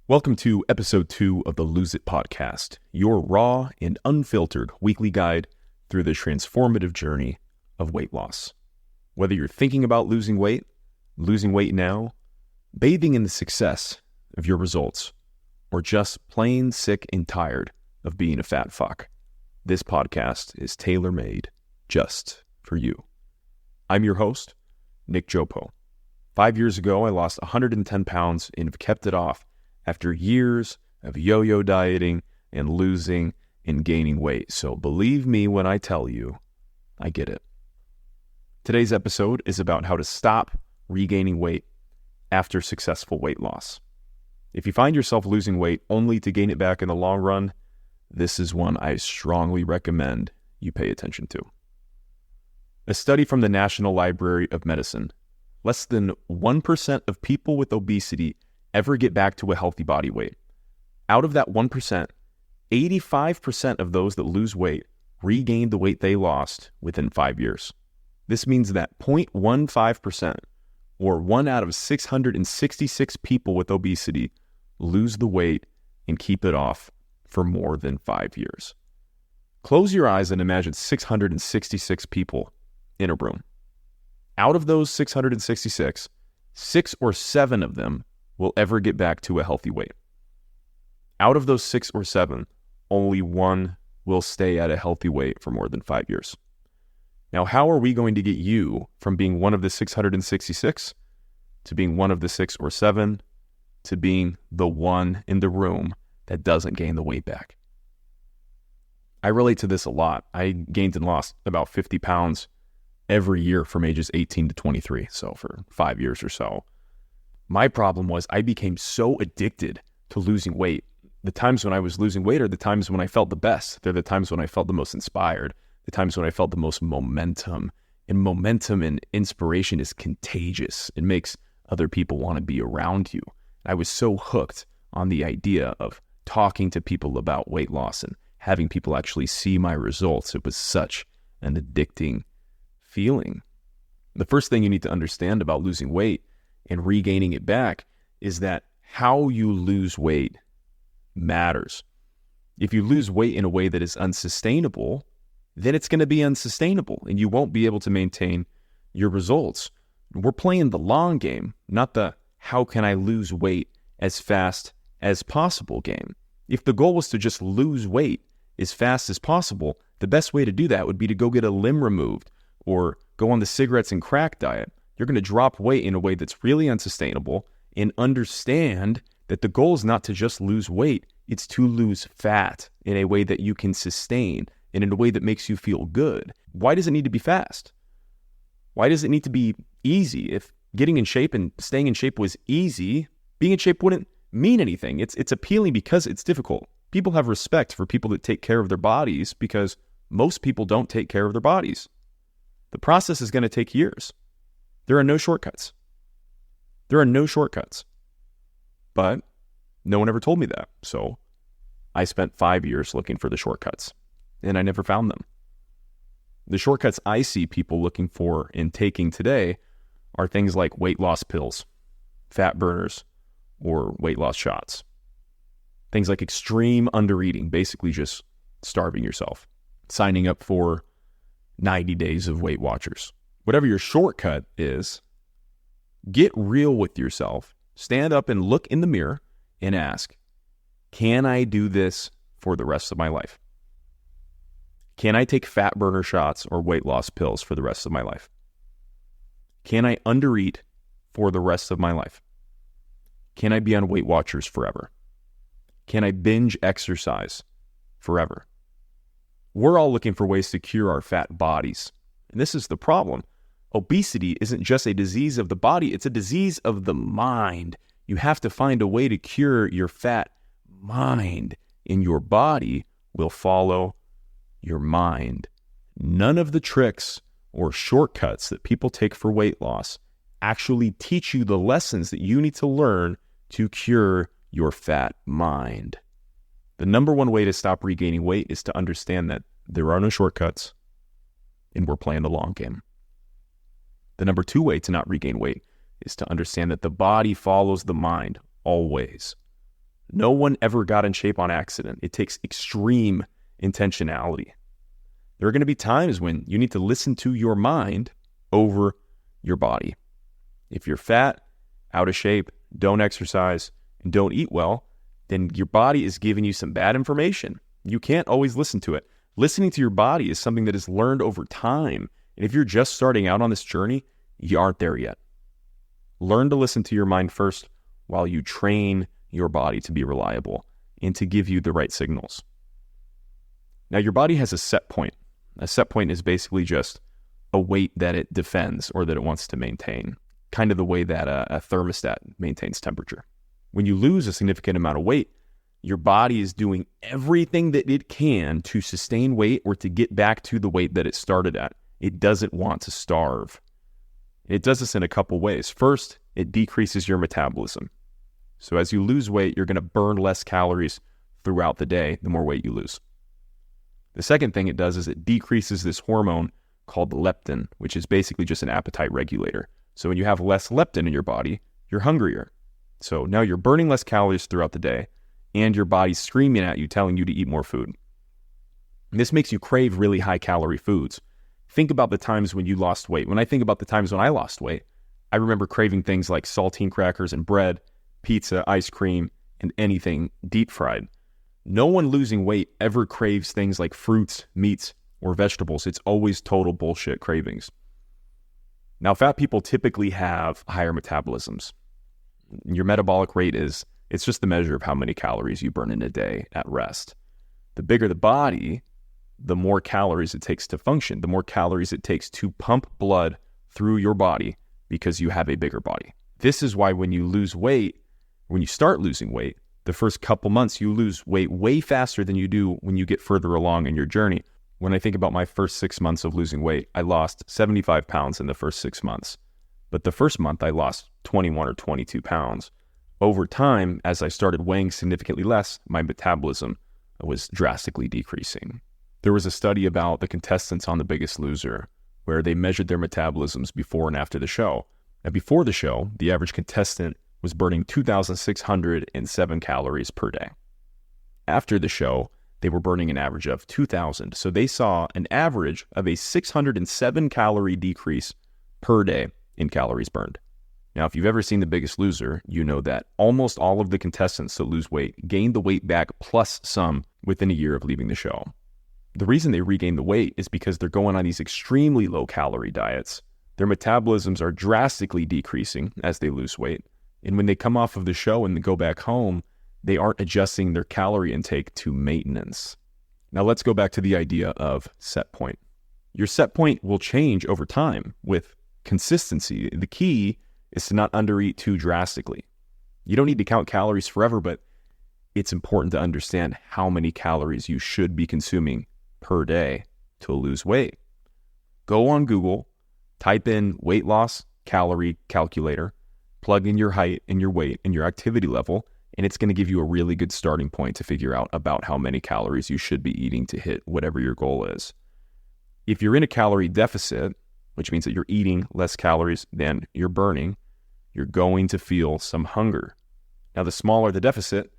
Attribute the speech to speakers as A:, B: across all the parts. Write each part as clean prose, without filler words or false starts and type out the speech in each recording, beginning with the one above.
A: Welcome to episode 2 of the Lose It podcast, your raw and unfiltered weekly guide through the transformative journey of weight loss. Whether you're thinking about losing weight now, bathing in the success of your results, or just plain sick and tired of being a fat fuck, this podcast is tailor-made just for you. I'm your host, Nick Geoppo. 5 years ago, I lost 110 pounds and have kept it off after years of yo-yo dieting and losing and gaining weight. So believe me when I tell you, I get it. Today's episode is about how to stop regaining weight after successful weight loss. If you find yourself losing weight only to gain it back in the long run, this is one I strongly recommend you pay attention to. A study from the National Library of Medicine: less than 1% of people with obesity ever get back to a healthy body weight. Out of that 1%, 85% of those that lose weight regain the weight they lost within 5 years. This means that 0.15%, or 1 out of 666 people with obesity, lose the weight and keep it off for more than 5 years. Close your eyes and imagine 666 people in a room. Out of those 666, 6 or 7 of them will ever get back to a healthy weight. Out of those 6 or 7, only 1 will stay at a healthy weight for more than 5 years. Now, how are we going to get you from being one of the 666 to being one of the 6 or 7 to being the one in the room that doesn't gain the weight back? I relate to this a lot. I gained and lost about 50 pounds every year from ages 18 to 23, so for 5 years or so. My problem was I became so addicted to losing weight. The times when I was losing weight are the times when I felt the best. They're the times when I felt the most inspired, the times when I felt the most momentum. And momentum and inspiration is contagious. It makes other people want to be around you. I was so hooked on the idea of talking to people about weight loss and having people actually see my results. It was such an addicting feeling. The first thing you need to understand about losing weight and regaining it back is that how you lose weight matters. If you lose weight in a way that is unsustainable, then it's going to be unsustainable and you won't be able to maintain your results. We're playing the long game, not the how can I lose weight as fast as possible game. If the goal was to just lose weight as fast as possible, the best way to do that would be to go get a limb removed or go on the cigarettes and crack diet. You're going to drop weight in a way that's really unsustainable, and understand that the goal is not to just lose weight, it's to lose fat in a way that you can sustain and in a way that makes you feel good. Why does it need to be fast? Why does it need to be easy? If getting in shape and staying in shape was easy, being in shape wouldn't mean anything. It's appealing because it's difficult. People have respect for people that take care of their bodies because most people don't take care of their bodies. The process is going to take years. There are no shortcuts. But no one ever told me that. So I spent 5 years looking for the shortcuts, and I never found them. The shortcuts I see people looking for and taking today are things like weight loss pills, fat burners, or weight loss shots. Things like extreme undereating, basically just starving yourself. Signing up for 90 days of Weight Watchers. Whatever your shortcut is, get real with yourself. Stand up and look in the mirror and ask, can I do this for the rest of my life? Can I take fat burner shots or weight loss pills for the rest of my life? Can I undereat for the rest of my life? Can I be on Weight Watchers forever? Can I binge exercise forever? We're all looking for ways to cure our fat bodies. And this is the problem. Obesity isn't just a disease of the body, it's a disease of the mind. You have to find a way to cure your fat mind, and your body will follow your mind. None of the tricks or shortcuts that people take for weight loss actually teach you the lessons that you need to learn to cure your fat mind. The number one way to stop regaining weight is to understand that there are no shortcuts and we're playing the long game. The number two way to not regain weight is to understand that the body follows the mind always. No one ever got in shape on accident. It takes extreme intentionality. There are going to be times when you need to listen to your mind over your body. If you're fat, out of shape, don't exercise, and don't eat well, then your body is giving you some bad information. You can't always listen to it. Listening to your body is something that is learned over time. And if you're just starting out on this journey, you aren't there yet. Learn to listen to your mind first while you train your body to be reliable and to give you the right signals. Now, your body has a set point. A set point is basically just a weight that it defends or that it wants to maintain, kind of the way that a thermostat maintains temperature. When you lose a significant amount of weight, your body is doing everything that it can to sustain weight or to get back to the weight that it started at. It doesn't want to starve. It does this in a couple ways. First, it decreases your metabolism. So as you lose weight, you're going to burn less calories throughout the day the more weight you lose. The second thing it does is it decreases this hormone called leptin, which is basically just an appetite regulator. So when you have less leptin in your body, you're hungrier. So now you're burning less calories throughout the day, and your body's screaming at you, telling you to eat more food. And this makes you crave really high-calorie foods. Think about the times when you lost weight. When I think about the times when I lost weight, I remember craving things like saltine crackers and bread, pizza, ice cream, and anything deep fried. No one losing weight ever craves things like fruits, meats, or vegetables. It's always total bullshit cravings. Now, fat people typically have higher metabolisms. Your metabolic rate it's just the measure of how many calories you burn in a day at rest. The bigger the body, the more calories it takes to function, the more calories it takes to pump blood through your body because you have a bigger body. This is why when you lose weight, when you start losing weight, the first couple months you lose weight way faster than you do when you get further along in your journey. When I think about my first 6 months of losing weight, I lost 75 pounds in the first 6 months. But the first month I lost 21 or 22 pounds. Over time, as I started weighing significantly less, my metabolism was drastically decreasing. There was a study about the contestants on The Biggest Loser where they measured their metabolisms before and after the show. Now, before the show, the average contestant was burning 2,607 calories per day. After the show, they were burning an average of 2,000. So they saw an average of a 607 calorie decrease per day in calories burned. Now, if you've ever seen The Biggest Loser, you know that almost all of the contestants that lose weight gain the weight back plus some within a year of leaving the show. The reason they regain the weight is because they're going on these extremely low-calorie diets. Their metabolisms are drastically decreasing as they lose weight. And when they come off of the show and they go back home, they aren't adjusting their calorie intake to maintenance. Now let's go back to the idea of set point. Your set point will change over time with consistency. The key is to not undereat too drastically. You don't need to count calories forever, but it's important to understand how many calories you should be consuming per day to lose weight. Go on Google, type in weight loss calorie calculator, plug in your height and your weight and your activity level, and it's going to give you a really good starting point to figure out about how many calories you should be eating to hit whatever your goal is. If you're in a calorie deficit, which means that you're eating less calories than you're burning, you're going to feel some hunger. Now, the smaller the deficit,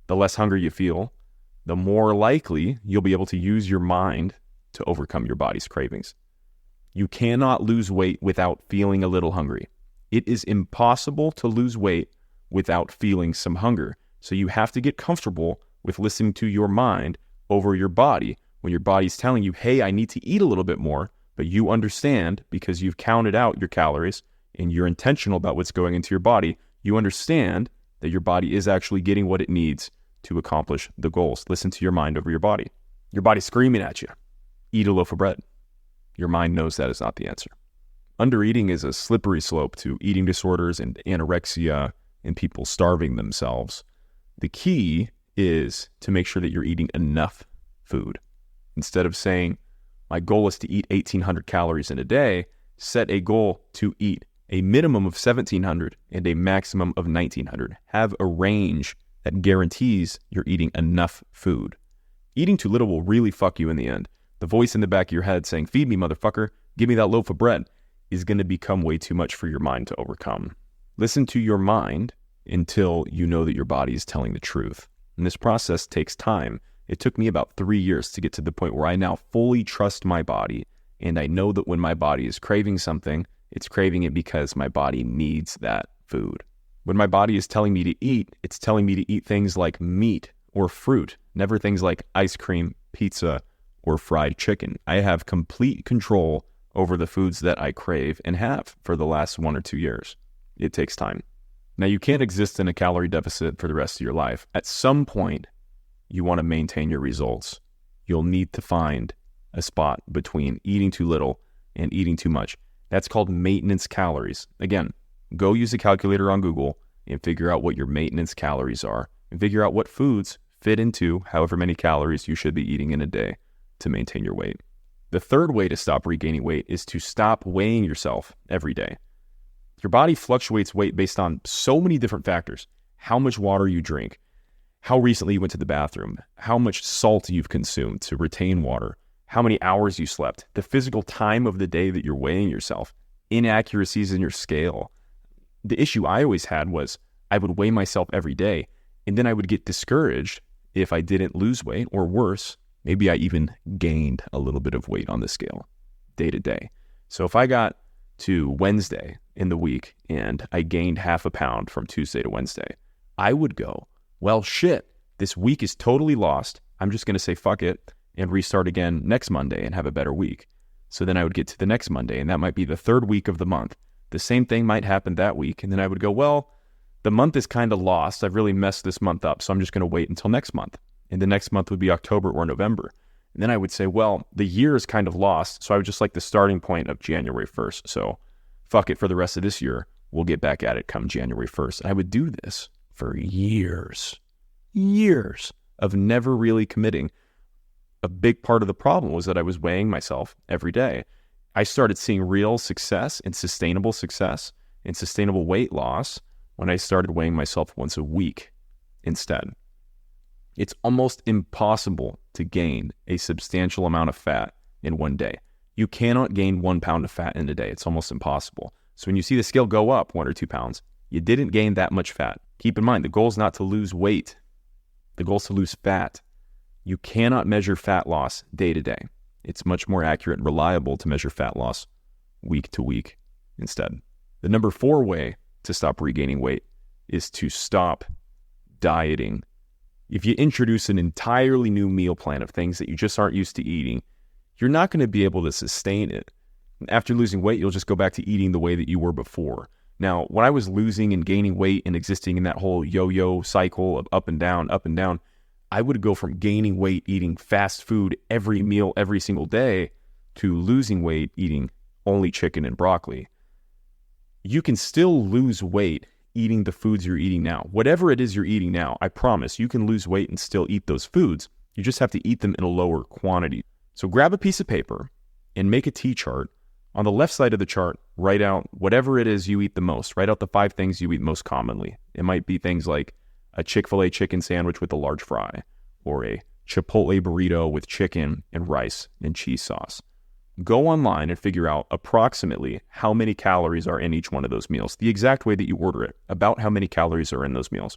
A: the less hunger you feel, the more likely you'll be able to use your mind to overcome your body's cravings. You cannot lose weight without feeling a little hungry. It is impossible to lose weight without feeling some hunger. So you have to get comfortable with listening to your mind over your body. When your body's telling you, hey, I need to eat a little bit more, but you understand because you've counted out your calories and you're intentional about what's going into your body, you understand that your body is actually getting what it needs to accomplish the goals. Listen to your mind over your body. Your body's screaming at you. Eat a loaf of bread. Your mind knows that is not the answer. Undereating is a slippery slope to eating disorders and anorexia and people starving themselves. The key is to make sure that you're eating enough food. Instead of saying, my goal is to eat 1,800 calories in a day, set a goal to eat a minimum of 1,700 and a maximum of 1,900. Have a range that guarantees you're eating enough food. Eating too little will really fuck you in the end. The voice in the back of your head saying, feed me, motherfucker, give me that loaf of bread, is going to become way too much for your mind to overcome. Listen to your mind until you know that your body is telling the truth. And this process takes time. It took me about 3 years to get to the point where I now fully trust my body, and I know that when my body is craving something, it's craving it because my body needs that food. When my body is telling me to eat, it's telling me to eat things like meat or fruit, never things like ice cream, pizza, or fried chicken. I have complete control over the foods that I crave and have for the last 1 or 2 years. It takes time. Now, you can't exist in a calorie deficit for the rest of your life. At some point, you want to maintain your results. You'll need to find a spot between eating too little and eating too much. That's called maintenance calories. Again, go use a calculator on Google and figure out what your maintenance calories are and figure out what foods fit into however many calories you should be eating in a day to maintain your weight. The third way to stop regaining weight is to stop weighing yourself every day. Your body fluctuates weight based on so many different factors. How much water you drink, how recently you went to the bathroom, how much salt you've consumed to retain water, how many hours you slept, the physical time of the day that you're weighing yourself, inaccuracies in your scale. The issue I always had was I would weigh myself every day, and then I would get discouraged if I didn't lose weight, or worse, maybe I even gained a little bit of weight on the scale day to day. So if I got to Wednesday in the week and I gained half a pound from Tuesday to Wednesday, I would go, well, shit, this week is totally lost. I'm just going to say fuck it and restart again next Monday and have a better week. So then I would get to the next Monday, and that might be the third week of the month. The same thing might happen that week. And then I would go, well, the month is kind of lost. I've really messed this month up, so I'm just going to wait until next month. And the next month would be October or November. And then I would say, well, the year is kind of lost, so I would just like the starting point of January 1st. So fuck it, for the rest of this year, we'll get back at it come January 1st. And I would do this for years of never really committing. A big part of the problem was that I was weighing myself every day. I started seeing real success and sustainable weight loss when I started weighing myself once a week instead. It's almost impossible to gain a substantial amount of fat in one day. You cannot gain 1 pound of fat in a day. It's almost impossible. So when you see the scale go up 1 or 2 pounds, you didn't gain that much fat. Keep in mind, the goal is not to lose weight. The goal is to lose fat. You cannot measure fat loss day to day. It's much more accurate and reliable to measure fat loss week to week instead. The number 4 way to stop regaining weight is to stop dieting. If you introduce an entirely new meal plan of things that you just aren't used to eating, you're not going to be able to sustain it. After losing weight, you'll just go back to eating the way that you were before. Now, when I was losing and gaining weight and existing in that whole yo-yo cycle of up and down, I would go from gaining weight, eating fast food every meal, every single day, to losing weight, eating only chicken and broccoli. You can still lose weight eating the foods you're eating now. Whatever it is you're eating now, I promise you can lose weight and still eat those foods. You just have to eat them in a lower quantity. So grab a piece of paper and make a T-chart. On the left side of the chart, write out whatever it is you eat the most. Write out the 5 things you eat most commonly. It might be things like a Chick-fil-A chicken sandwich with a large fry, or a Chipotle burrito with chicken and rice and cheese sauce. Go online and figure out approximately how many calories are in each one of those meals, the exact way that you order it, about how many calories are in those meals.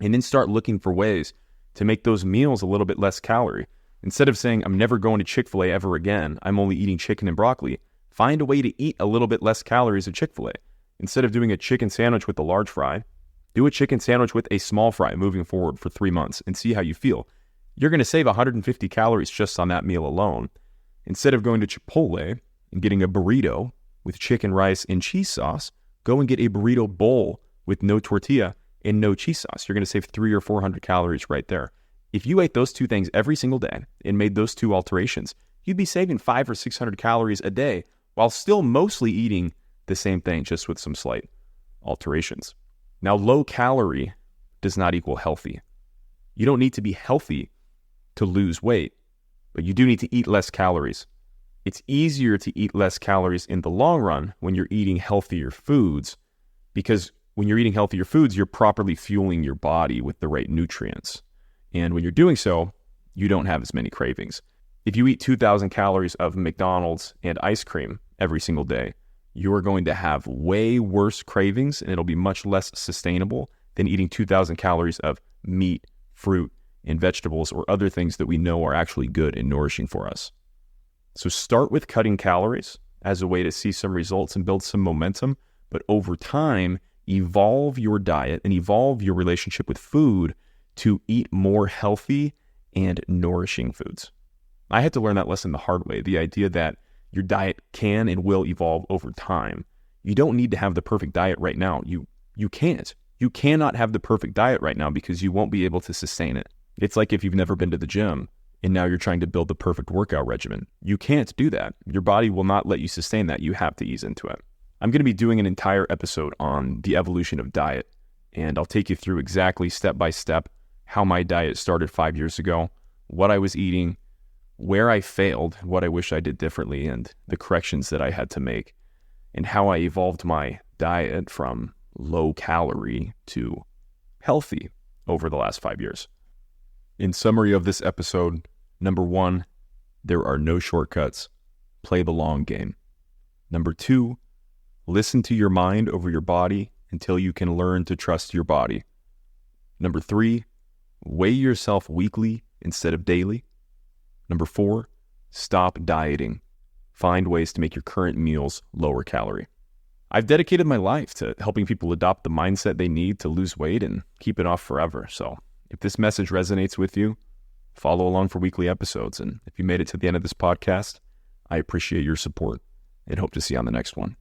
A: And then start looking for ways to make those meals a little bit less calorie. Instead of saying, I'm never going to Chick-fil-A ever again, I'm only eating chicken and broccoli, find a way to eat a little bit less calories at Chick-fil-A. Instead of doing a chicken sandwich with a large fry, do a chicken sandwich with a small fry moving forward for 3 months and see how you feel. You're going to save 150 calories just on that meal alone. Instead of going to Chipotle and getting a burrito with chicken, rice, and cheese sauce, go and get a burrito bowl with no tortilla and no cheese sauce. You're going to save 300 or 400 calories right there. If you ate those 2 things every single day and made those 2 alterations, you'd be saving 500 or 600 calories a day while still mostly eating the same thing, just with some slight alterations. Now, low calorie does not equal healthy. You don't need to be healthy to lose weight, but you do need to eat less calories. It's easier to eat less calories in the long run when you're eating healthier foods, because when you're eating healthier foods, you're properly fueling your body with the right nutrients. And when you're doing so, you don't have as many cravings. If you eat 2,000 calories of McDonald's and ice cream every single day, you are going to have way worse cravings, and it'll be much less sustainable than eating 2,000 calories of meat, fruit, and vegetables, or other things that we know are actually good and nourishing for us. So start with cutting calories as a way to see some results and build some momentum, but over time, evolve your diet and evolve your relationship with food to eat more healthy and nourishing foods. I had to learn that lesson the hard way, the idea that your diet can and will evolve over time. You don't need to have the perfect diet right now. You can't. You cannot have the perfect diet right now because you won't be able to sustain it. It's like if you've never been to the gym and now you're trying to build the perfect workout regimen. You can't do that. Your body will not let you sustain that. You have to ease into it. I'm going to be doing an entire episode on the evolution of diet, and I'll take you through exactly step by step how my diet started 5 years ago, what I was eating, where I failed, what I wish I did differently, and the corrections that I had to make, and how I evolved my diet from low calorie to healthy over the last 5 years. In summary of this episode, number 1, there are no shortcuts. Play the long game. Number 2, listen to your mind over your body until you can learn to trust your body. Number 3, weigh yourself weekly instead of daily. Number 4, stop dieting. Find ways to make your current meals lower calorie. I've dedicated my life to helping people adopt the mindset they need to lose weight and keep it off forever. So if this message resonates with you, follow along for weekly episodes. And if you made it to the end of this podcast, I appreciate your support and hope to see you on the next one.